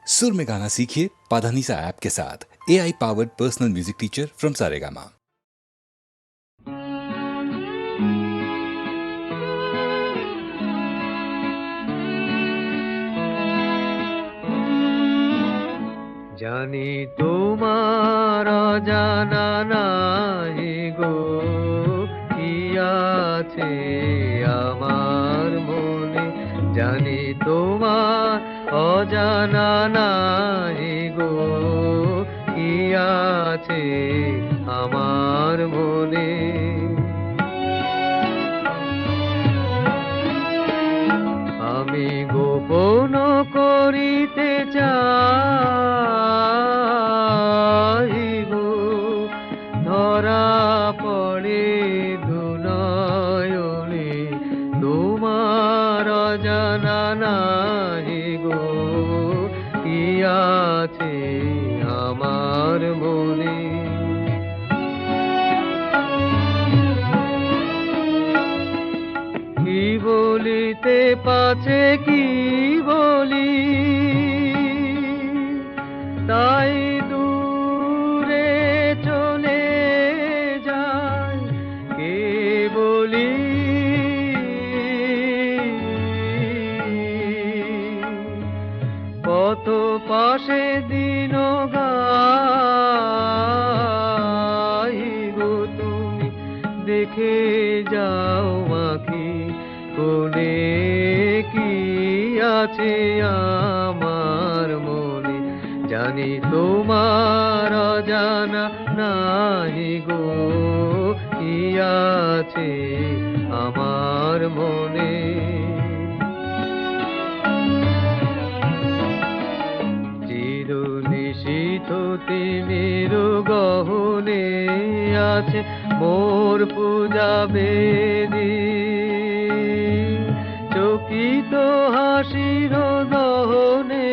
सुर में गाना सीखिए पाधानीसा ऐप के साथ। AI powered personal music teacher from Saregama. জানি তোমার অজানা নাই গো কি আছে আমার মনে, জানি তোমার অজানা নাই গো কি আছে আমার মনে। আমি গোপন করিতে চাইব, ধরা পড়ে দুনয়নে তোমার অজানা নাই গো কি আছে আমার মনে। কি বলিতে পাছে কি বলি, তাই দূরে চলে যায় কে বলি। কত পাশে দিন গাইব তুমি দেখে যাও আঁখি কোনে কি আছে আমার মনে। জানি তোমার অজানা নাই গো কি আছে আমার মনে। চির নিশীথ তিমির গহনে আছে মোর পূজা বেদী, চকিত হাসির দহনে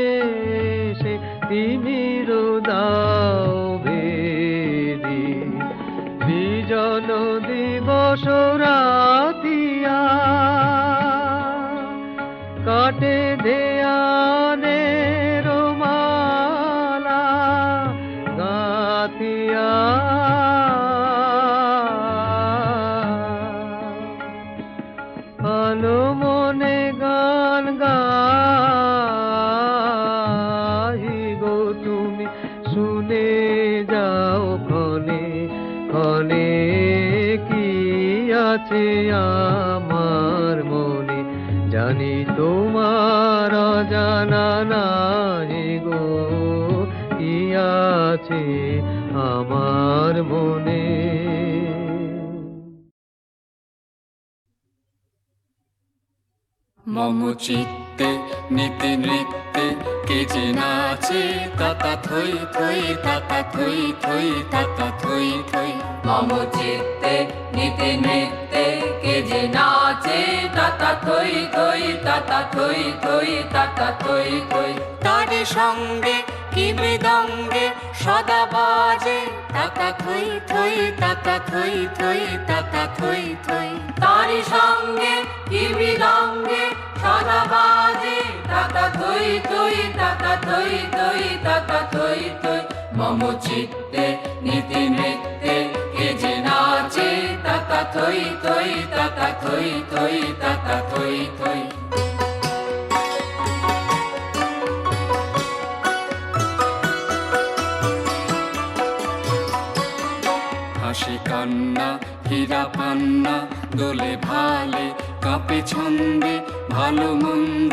সে তিমির দাও বেদি। বিজন দিবস রাতিয়া কাটে ধ্যানের মালা গাতিয়া। ভালো মনে গান গাইব তুমি শুনে যাও ক্ষণে ক্ষণে কি আছে আমার মনে। জানি তোমার অজানা নাই গো কি আছে আমার মনে। মম চিত্তে নিতে নৃত্যে কে যে নাচে তাতা থই থই তাতা থই থই তাতা থই থই। মম চিত্তে নিতে নৃত্যে কে যে নাচে তাতা থই থই তাতা থই থই তাতা থই থই। তারে সঙ্গে কি মৃদঙ্গে সদা বাজে তাতা থই থই তাতা থই থই তাতা থই থই। তারি সঙ্গে কি মৃদঙ্গে সদা বাজে তাতা থই থই তাতা থই থই তাতা থই থই। মম চিত্তে নিতে নৃত্যে কে যে নাচে তাতা থই থই তাতা থই থই তাতা থই থই। হাসি কান্না হীরা পান্না দোলে ভালে কাঁপে ছন্দে ভালো মন্দ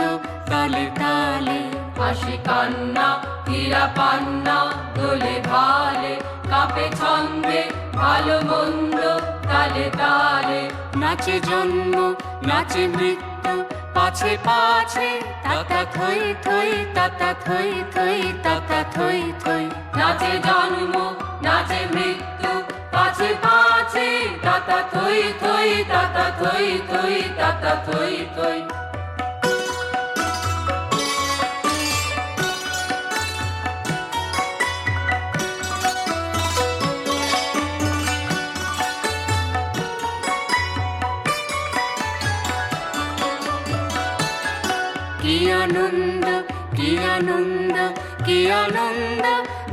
তালে তালে। হাসি কান্না হীরা পান্না দোলে ভালে কাঁপে ছন্দে ভালো মন্দ তালে তালে। নাচে জন্ম নাচে মৃত্যু পাছে পাছে তাতা থই থই তাতা থই থই তাতা থই থই। নাচে জন্ম নাচে মৃত্যু পাছে পাছে তাতা থই থই তাতা থই থই তাতা থই থই। কি আনন্দ কি আনন্দ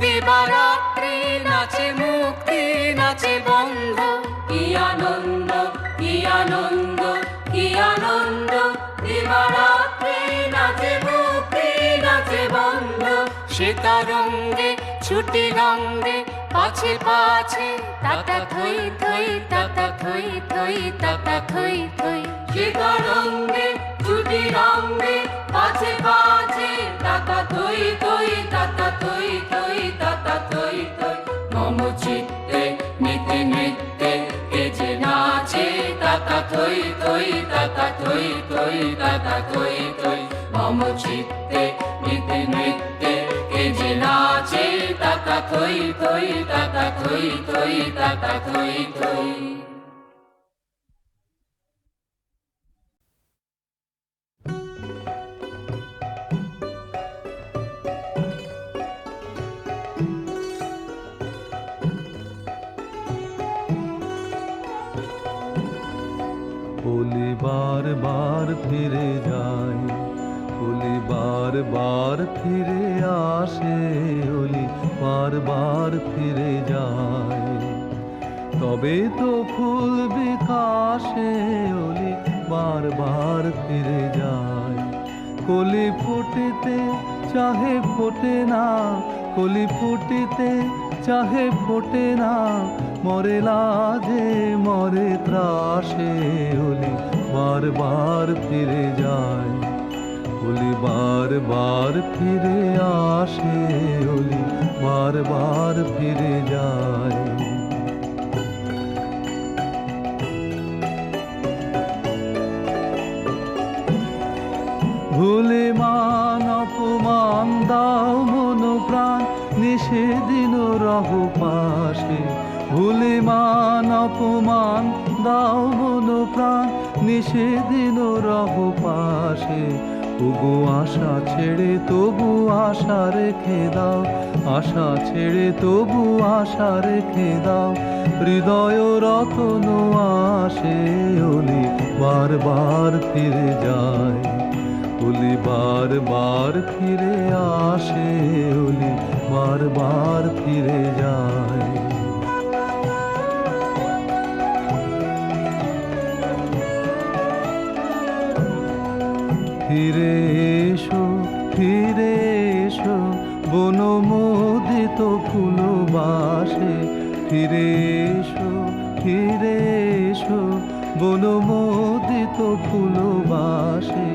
দিবারাত্রি নাচে মুক্তি নাচে বন্ধ কি আনন্দ কি আনন্দ কি আনন্দ দিবারাত্রি নাচে মুক্তি নাচে বন্ধ সে তরঙ্গে ছুটি রঙ্গে পাছে পাছে তাতা থই থই তাতা থই থই তাতা থই থই সীতারঙ্গে ছুটি রঙ্গে পাছে পাছে তাতা থই থই তাতা থই থই তাতা থই থই মম চিত্তে নিতে নৃত্যে কে যে নাচে তাতা থই থই তাতা থই থই তাতা থই থই মম চিত্তে নিতে নৃত্যে কে যে নাচে তাতা থই থই তাতা থই থই তাতা থই থই ওলি বার বার ফিরে যায়, ওলি বার বার ফিরে আসে, ওলি বার বার ফিরে যায়। তবে তো ফুল বিকাশে ওলি বার বার ফিরে যায়। কলি ফুটিতে চাহে ফোটে না, কলি ফুটিতে চাহে ফোটে না, মরে লাজে মরে ত্রাসে, ওলি বার বার ফিরে যায়। ওলি বার বার ফিরে আসে, ওলি বার বার ফিরে যায়। ভুলে মান অপমান দাও মন প্রাণ, নিষেদিন রহ পাশে। ভুলে মান অপমান দাও মন প্রাণ, নিষেদিন রহ পাশে। তবু আশা ছেড়ে তবু আশা রেখে দাও, আশা ছেড়ে তবু আশা রেখে দাও। হৃদয় রতন আসে, ওলি বার বার ফিরে যায়। ওলি বার বার ফিরে আসে, ওলি বার বার ফিরে যায়। ফিরে এসো ফিরে এসো বনমোদিত ফুলবাসে। ফিরে এসো ফিরে এসো বনমোদিত ফুলবাসে।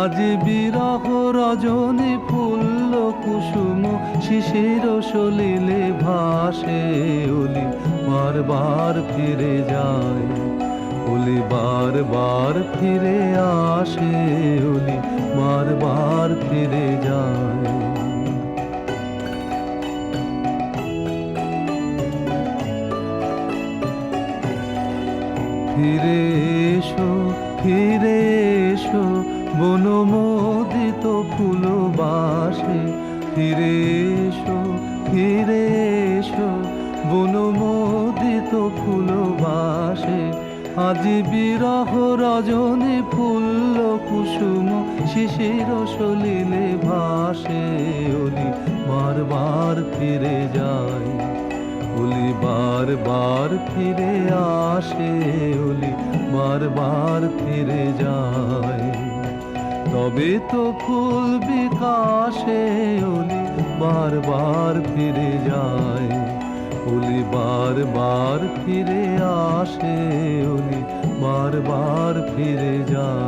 আজ বিরহ রজনী ফুল্ল কুসুম শিশির সলিলে ভাসে, ওলি বার বার ফিরে যায়। ওলি বার বার ফিরে আসে, ওলি বার বার ফিরে যায়। ফিরে এসো ফিরে এসো বনমোদিত ফুলবাসে। ফিরে এসো ফিরে এসো বনমোদিত ফুলবাসে। আজ বিরহ রজনী ফুল্ল কুসুম শিশির সলিলে ভাসে, ওলি বার বার ফিরে যায়। ওলি বার বার ফিরে আসে, ওলি বার বার ফিরে যায়। তবে তো ফুল বিকাশে ওলি বার বার ফিরে যায়। ওলি বার বার ফিরে আসে, ওলি বার বার ফিরে যায়।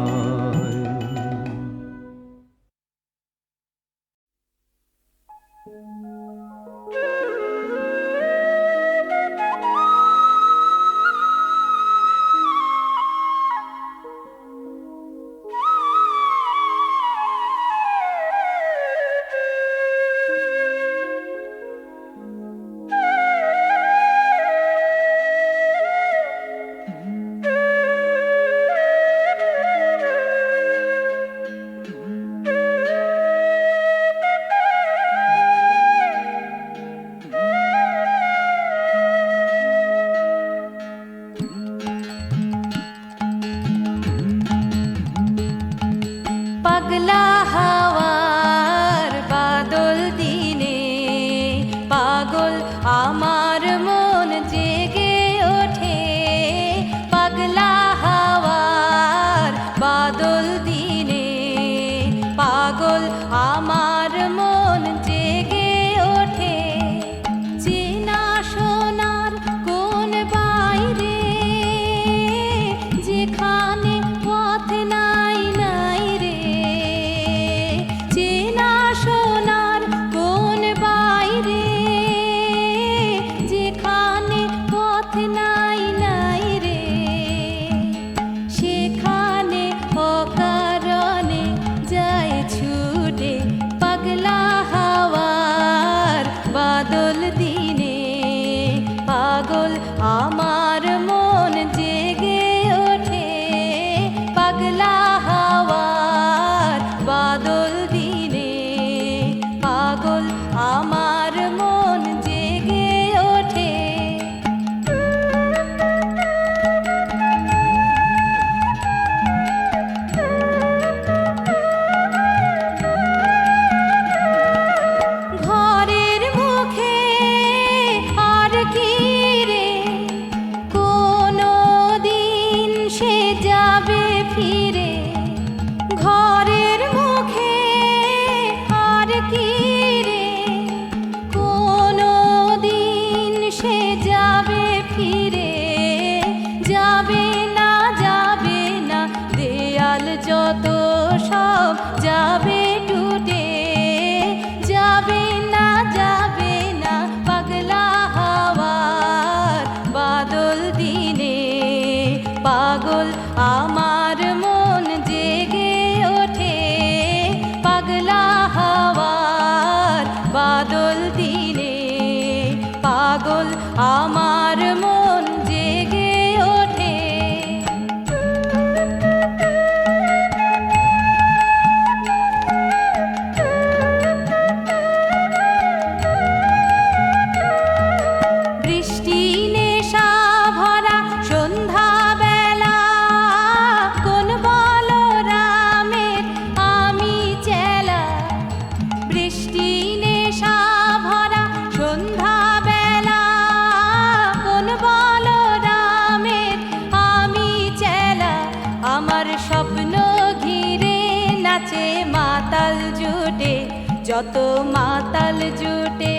যত মাতাল জুটে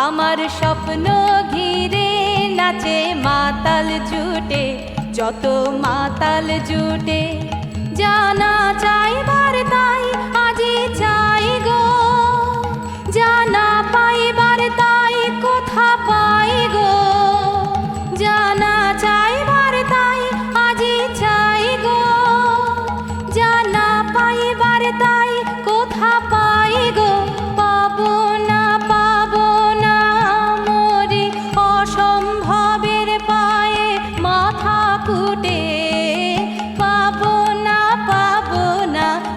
আমার স্বপ্ন ঘিরে নাচে মাতাল জুটে যত মাতাল জুটে জানা চাইবার তাই আজি চাই গো জানা পাইবার তাই কোথা পাই গো জানা চাইবার তাই আজি চাই গো জানা পাইবার তাই কোথা পাই গো পাবো না মরি অসম্ভবের পায়ে মাথা কুটে পাবো না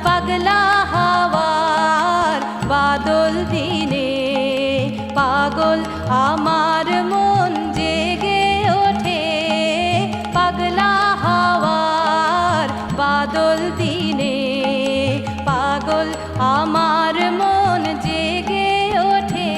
পাগলা হাওয়ার বাদল দিনে পাগল আমার মন জেগে ওঠে পাগলা হাওয়ার বাদল দিনে পাগল আমার মন জেগে ওঠে।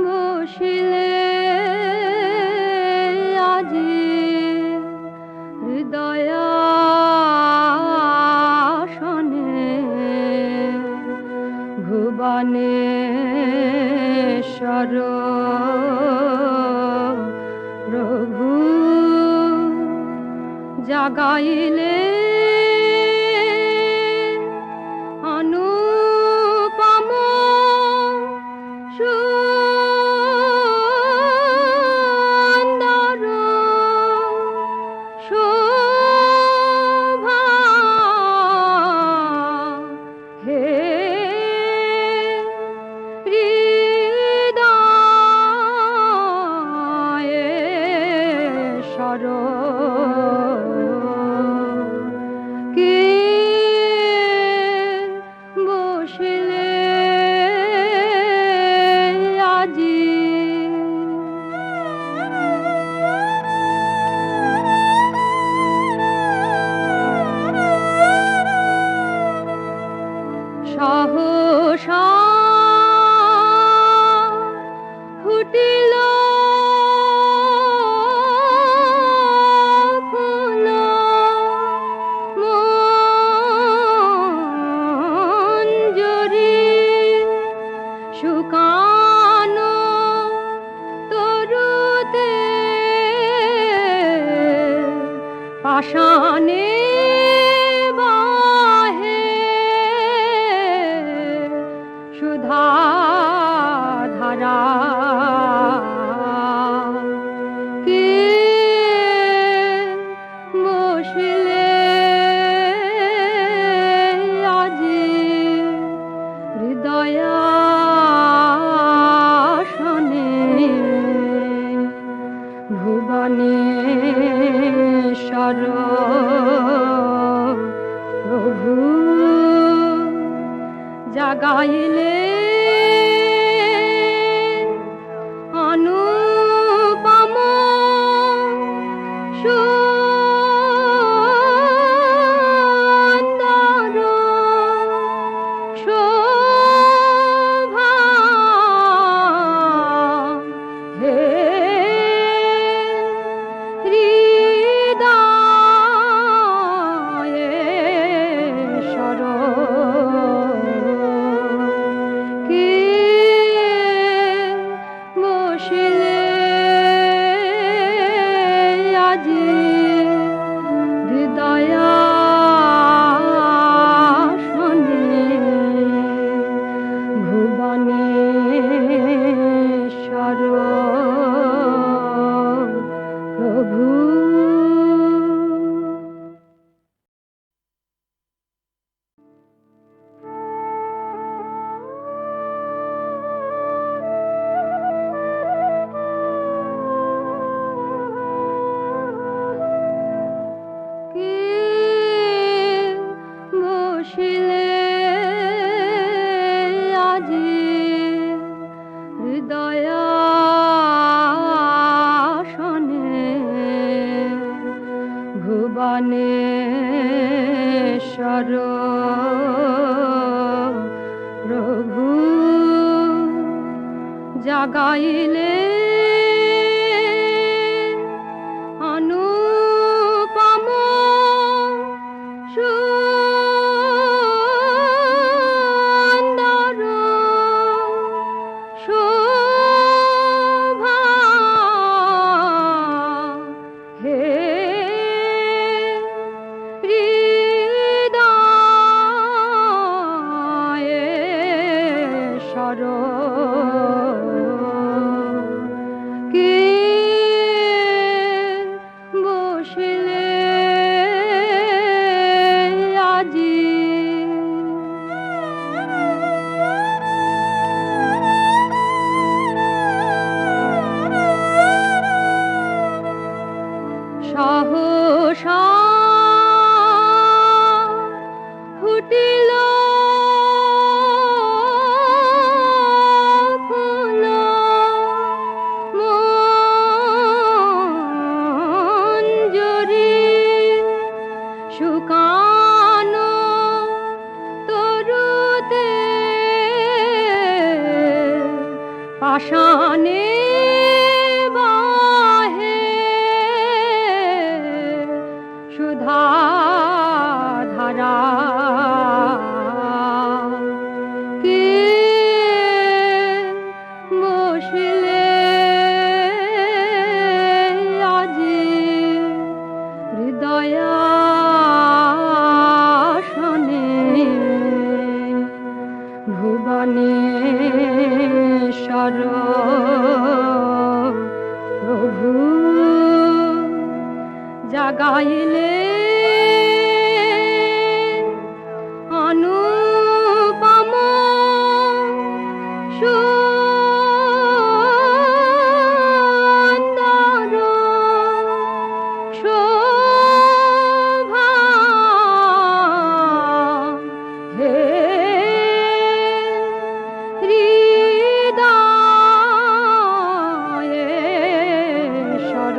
বসিলে আজি হৃদয়াসনে ভুবনেশ্বর প্রভু জাগাইলে অনুপম সুন্দর শোভা হে হৃদয়েশ্বর কে বসিলে আজি সহসা ফুটিল ফুল মঞ্জরি শুকানো তরুতে পাষাণে বাহে সুধা ধারা কে বসিলে আজি হৃদয়াসনে ভুবনেশ্বর প্রভু জাগাইলে অনুপম সুন্দর শোভা হে হৃদয়েশ্বর প্রভু জাগাইলে অনুপম সুন্দর শোভা হে হৃদয়েশ্বর কে বসিলে আজি সহসা ফুটিল ফুল মঞ্জরি শুকানো তরুতে পাষাণে বাহে সুধা ধারা কে বসিলে আজি হৃদয়াসনে ভুবনেশ্বর প্রভু জাগাইলে অনুপম সুন্দর শোভা হে হৃদয়েশ্বর